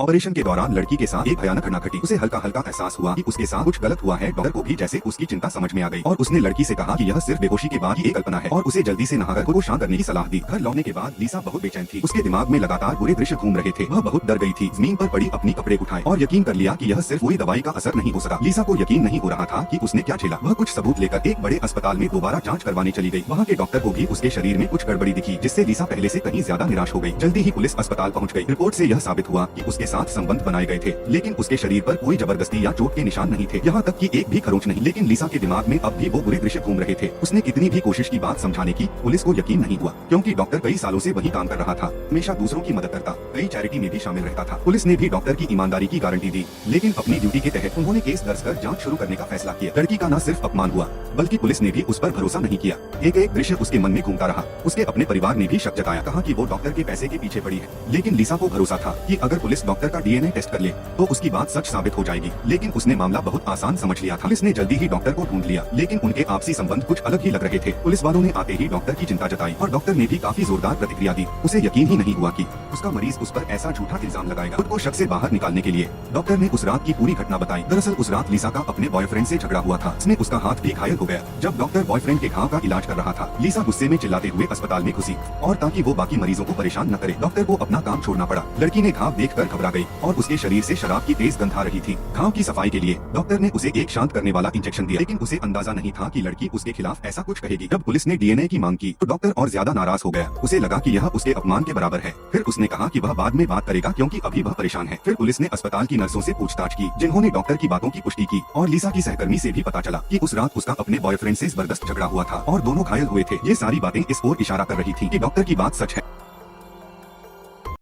Operation के दौरान लड़की के साथ एक भयानक घटना घटी। उसे हल्का हल्का एहसास हुआ कि उसके साथ कुछ गलत हुआ है। डॉक्टर को भी जैसे उसकी चिंता समझ में आ गई और उसने लड़की से कहा कि यह सिर्फ बेहोशी के बाद की एक कल्पना है और उसे जल्दी से नहाकर खुद को शांत करने की सलाह दी। घर लौटने के बाद लीसा बहुत बेचैन थी। उसके दिमाग में लगातार बुरे दृश्य घूम रहे थे। वह बहुत डर गई थी। जमीन पर पड़ी अपनी कपड़े उठाए और यकीन कर लिया कि यह सिर्फ कोई दवाई का असर नहीं हो सका। लीसा को यकीन नहीं हो रहा था कि उसने क्या झेला। वह कुछ सबूत लेकर एक बड़े अस्पताल में दोबारा जांच करवाने चली गई। वहाँ के डॉक्टर को भी उसके शरीर में कुछ गड़बड़ी दिखी, जिससे लीसा पहले से कहीं ज्यादा निराश हो गई। जल्दी ही पुलिस अस्पताल पहुँच गई। रिपोर्ट से यह साबित हुआ कि उसके साथ संबंध बनाए गए थे, लेकिन उसके शरीर पर कोई जबरदस्ती या चोट के निशान नहीं थे, यहाँ तक कि एक भी खरोंच नहीं। लेकिन लीसा के दिमाग में अब भी वो बुरे दृश्य घूम रहे थे। उसने कितनी भी कोशिश की बात समझाने की, पुलिस को यकीन नहीं हुआ, क्योंकि डॉक्टर कई सालों से वही काम कर रहा था, हमेशा दूसरों की मदद करता, कई चैरिटी में भी शामिल रहता था। पुलिस ने भी डॉक्टर की ईमानदारी की गारंटी दी, लेकिन अपनी ड्यूटी के तहत उन्होंने केस दर्ज कर जाँच शुरू करने का फैसला किया। लड़की का न सिर्फ अपमान हुआ, बल्कि पुलिस ने भी उस पर भरोसा नहीं किया। एक एक दृश्य उसके मन में घूमता रहा। उसके अपने परिवार ने भी शक जताया, कहा कि वो डॉक्टर के पैसे के पीछे पड़ी है। लेकिन लीसा को भरोसा था कि अगर पुलिस डॉक्टर का डीएनए टेस्ट कर ले तो उसकी बात सच साबित हो जाएगी। लेकिन उसने मामला बहुत आसान समझ लिया था। पुलिस ने जल्दी ही डॉक्टर को ढूंढ लिया, लेकिन उनके आपसी संबंध कुछ अलग ही लग रहे थे। पुलिस वालों ने आते ही डॉक्टर की चिंता जताई और डॉक्टर ने भी काफी जोरदार प्रतिक्रिया दी। उसे यकीन ही नहीं हुआ कि उसका मरीज उस पर ऐसा झूठा इल्जाम लगाएगा। खुद को शक से बाहर निकालने के लिए डॉक्टर ने उस रात की पूरी घटना बताई। दरअसल उस रात लीसा का अपने बॉयफ्रेंड से झगड़ा हुआ था। इसमें उसका हाथ भी घायल हो गया। जब डॉक्टर बॉयफ्रेंड के घाव का इलाज कर रहा था, लीसा गुस्से में चिल्लाते हुए अस्पताल में घुसी और ताकि वो बाकी मरीजों को परेशान न करे, डॉक्टर को अपना काम छोड़ना पड़ा। लड़की ने घाव देखकर घबरा गई और उसके शरीर से शराब की तेज गंध आ रही थी। घाव की सफाई के लिए डॉक्टर ने उसे एक शांत करने वाला इंजेक्शन दिया, लेकिन उसे अंदाजा नहीं था कि लड़की उसके खिलाफ ऐसा कुछ कहेगी। जब पुलिस ने डीएनए की मांग की तो डॉक्टर और ज्यादा नाराज हो गया। उसे लगा कि यह उसके अपमान के बराबर है। फिर उसने कहा कि वह बाद में बात करेगा, क्योंकि अभी वह परेशान है। फिर पुलिस ने अस्पताल की नर्सों से पूछताछ की, जिन्होंने डॉक्टर की बातों की पुष्टि की और लीसा की सहकर्मी से भी पता चला कि उस रात उसका अपने बॉयफ्रेंड से जबरदस्त झगड़ा हुआ था और दोनों घायल हुए थे। ये सारी बातें इस ओर इशारा कर रही थी कि डॉक्टर की बात सच है।